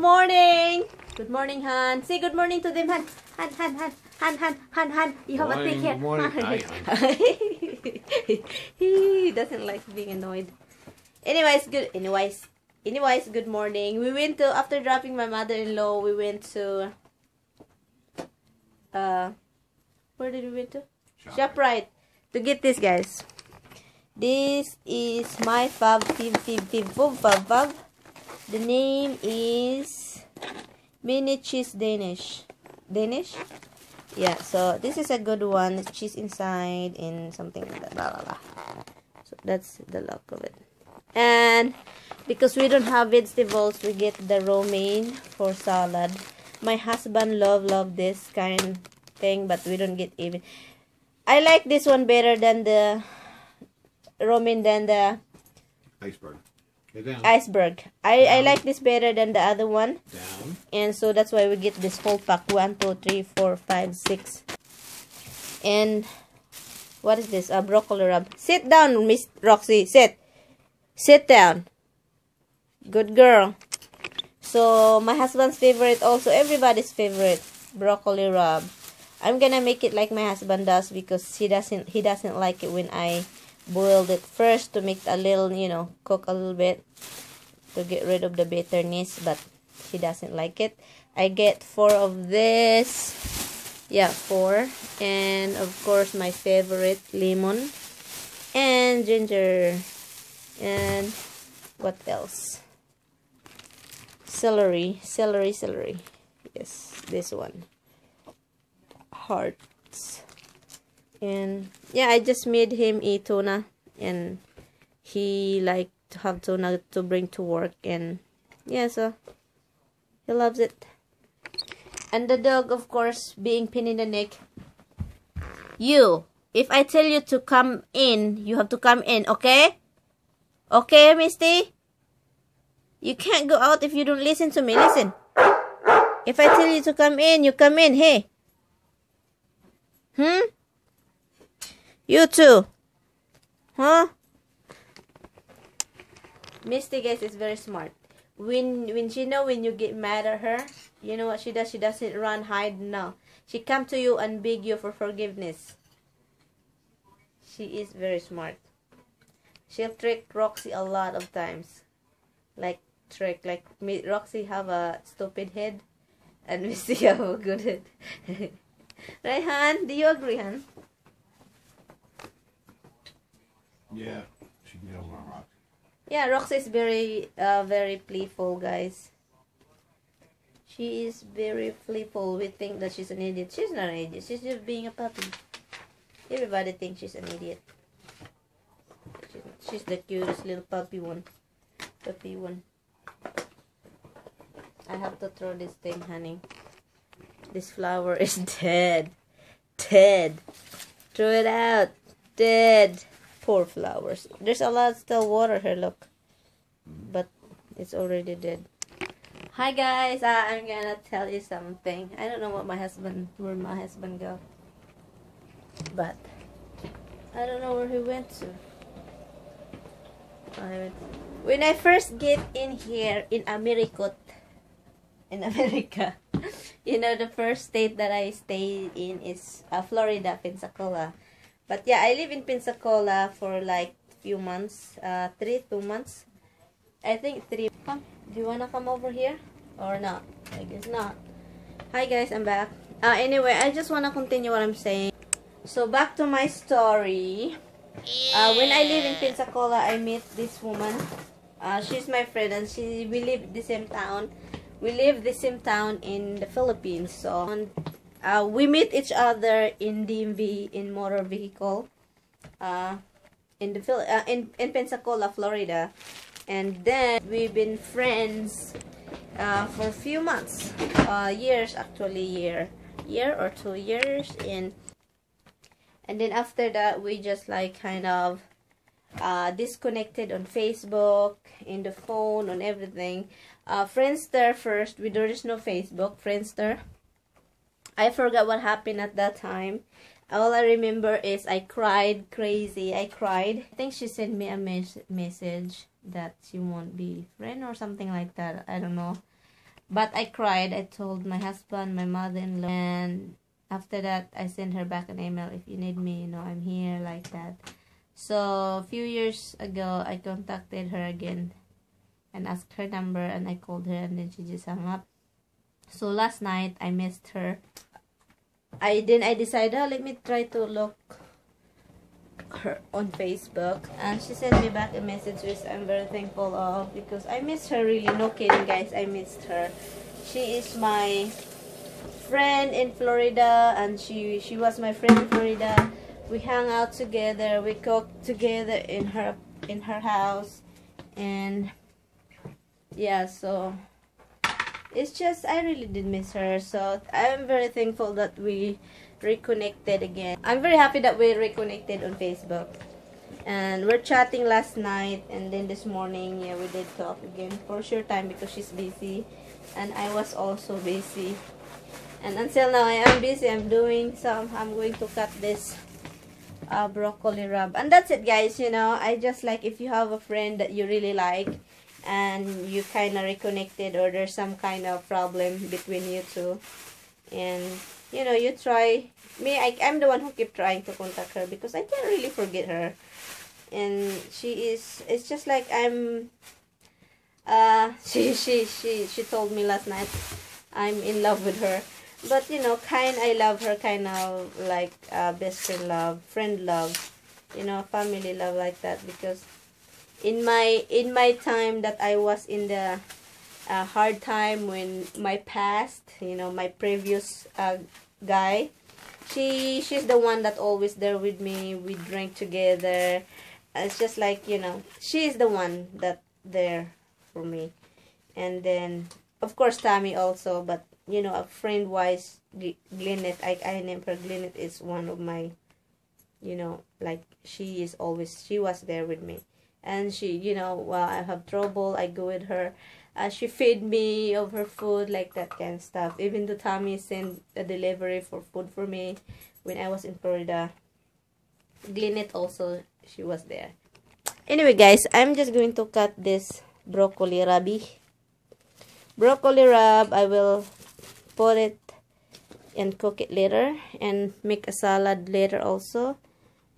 morning. Good morning, Han. Say good morning to them, Han. Han. You have a thick hair. Good morning. Hi, Han. He doesn't like being annoyed. Anyways, good morning. We went to, after dropping my mother-in-law, we went to, where did we went to? ShopRite. To get this, guys. This is my fab. The name is Mini Cheese Danish. Yeah, so this is a good one. Cheese inside and something like that. Blah, blah, blah. So that's the look of it. And because we don't have vegetables, we get the romaine for salad. My husband love this kind thing, but we don't get even. I like this one better than the romaine than the iceberg. Iceberg. I like this better than the other one. Down. And so that's why we get this whole pack. 1, 2, 3, 4, 5, 6. And what is this? A broccoli rub. Sit down, Miss Roxy. Sit down. Good girl. So my husband's favorite, also everybody's favorite, broccoli rub. I'm gonna make it like my husband does because he doesn't like it when I boiled it first to make a little, cook a little bit to get rid of the bitterness, but he doesn't like it. I get 4 of this. Yeah, 4. And of course my favorite, lemon and ginger. And what else? Celery. Yes, this one. Hearts. And yeah, I just made him eat tuna, and he liked to have tuna to bring to work, and yeah, so he loves it. And the dog, of course, being pain in the neck. You, if I tell you to come in, you have to come in, okay? Okay, Misty? You can't go out if you don't listen to me. Listen. If I tell you to come in, you come in. Hey. You too. Huh? Misty, guys, is very smart. When she know when you get mad at her, you know what she does? She doesn't run, hide, no. She come to you and beg you for forgiveness. She is very smart. She'll trick Roxy a lot of times. Like Roxy have a stupid head and Misty have a good head. Right, Han? Do you agree, Han? Yeah, she can get over on Roxy. Yeah, Roxy is very playful, guys. She is very playful. We think that she's an idiot. She's not an idiot. She's just being a puppy. Everybody thinks she's an idiot. She's the cutest little puppy one. I have to throw this thing, honey. This flower is dead. Throw it out. Dead. Poor flowers. There's a lot still water here, look. But it's already dead. Hi guys, I'm gonna tell you something. I don't know where my husband go. But I don't know where he went to. When I first get in here in America, the first state that I stayed in is Florida, Pensacola. But yeah, I live in Pensacola for like few months, 2 months. I think 3. Come, do you wanna come over here or not? I guess not. Hi guys, I'm back. Anyway, I just wanna continue what I'm saying. So back to my story. When I live in Pensacola, I met this woman. She's my friend, and we live the same town. We live the same town in the Philippines. So we meet each other in DMV, in motor vehicle, in Pensacola, Florida, and then we've been friends for a few months, years actually, year or 2 years, and then after that we just like kind of disconnected on Facebook, in the phone, on everything. Friendster first. There is no Facebook. Friendster. I forgot what happened at that time. All I remember is I cried crazy. I cried. I think she sent me a message that she won't be friend or something like that. I don't know. But I cried. I told my husband, my mother-in-law, and after that, I sent her back an email. If you need me, you know, I'm here, like that. So a few years ago, I contacted her again and asked her number, and I called her, and then she just hung up. So last night, I missed her. I decided, oh, let me try to look her on Facebook, and she sent me back a message which I'm very thankful of, because I miss her really. No kidding, guys, I missed her. She is my friend in Florida, and she was my friend in Florida. We hung out together, we cooked together in her house, and yeah, so it's just, I really did miss her. So I'm very thankful that we reconnected again. I'm very happy that we reconnected on Facebook, and we're chatting last night, and then this morning, yeah, we did talk again for a short time because she's busy and I was also busy, and until now I am busy. I'm going some, I'm going to cut this broccoli rub, and that's it, guys. You know, I just like, if you have a friend that you really like and you kind of reconnected, or there's some kind of problem between you two, and you know, you try. I'm the one who keep trying to contact her because I can't really forget her, and it's just like I'm she told me last night I'm in love with her, but you know, I love her kind of like best friend love, you know, family love, like that. Because in my time that I was in the hard time, when my past, you know, my previous guy, she's the one that always there with me. We drank together. It's just like, you know, she's the one that there for me. And then of course Tammy also, but you know, a friend wise, Glynette, I named her Glynette, is one of my, you know, like, she was there with me. And she, you know, while I have trouble, I go with her. She feed me of her food, like that kind of stuff. Even though Tommy sent a delivery for food for me when I was in Florida, Glynette also, she was there. Anyway, guys, I'm just going to cut this broccoli rub. I will put it and cook it later, and make a salad later also.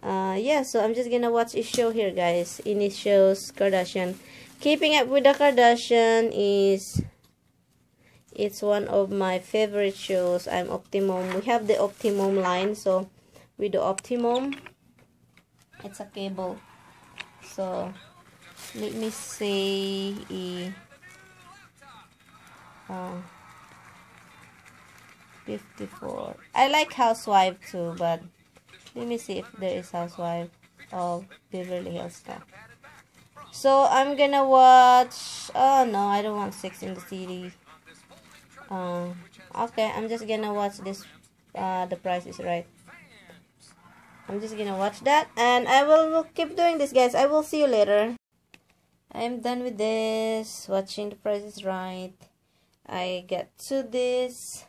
Yeah, so I'm just gonna watch a show here, guys. In it shows Kardashian. Keeping Up with the Kardashian it's one of my favorite shows. I'm Optimum. We have the Optimum line, so with the Optimum, it's a cable. So let me say 54. I like Housewife too, but let me see if there is Housewife of Beverly Hills now. So I'm gonna watch. Oh no, I don't want Sex in the City. Okay, I'm just gonna watch this. The Price is Right. I'm just gonna watch that, and I will keep doing this, guys. I will see you later. I am done with this. Watching The Price is Right. I get to this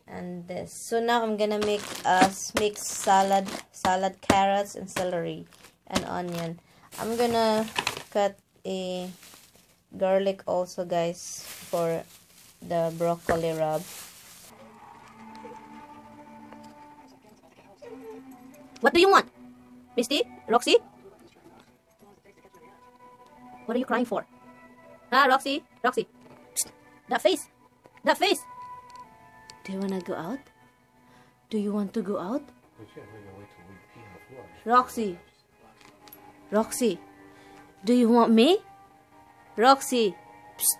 and this. So now I'm gonna make us mix salad, carrots and celery and onion. I'm gonna cut a garlic also, guys, for the broccoli rub. What do you want, Misty? Roxy? What are you crying for? Roxy? Roxy? Psst. That face! That face! Do you wanna go out? Do you want to go out? Roxy? Roxy? Do you want me? Roxy? Psst.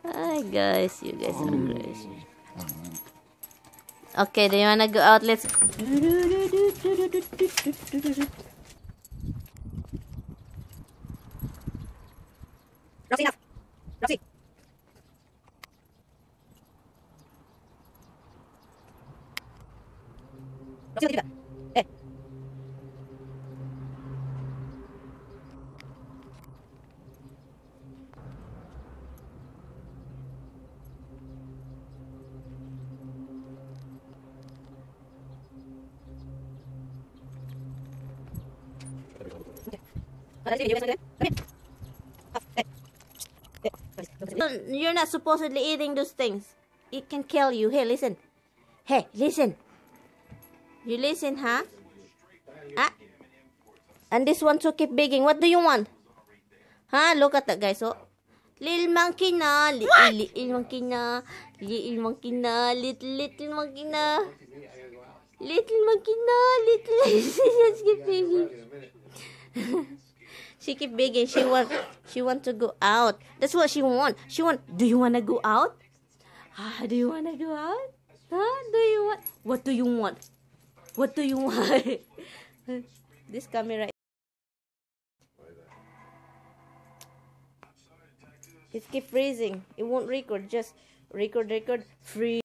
Hi guys, you guys are crazy. Okay, do you wanna go out? Let's. Roxy, enough. Roxy. Roxy, what did you do? Hey. You're not supposedly eating those things. It can kill you. Hey, listen. Hey, listen. You listen, huh? Ah. And this one to keep begging. What do you want? Huh? Look at that, guys. Oh. Little monkey na. Little monkey na. Little monkey na. Little monkey na. Little monkey na. Little. Let's keep begging. She keep begging. She want to go out. That's what she want. Do you want to go out? Do you want to go out? Do you want? What do you want? What do you want? This camera. It keep freezing. It won't record. Just record. Freeze.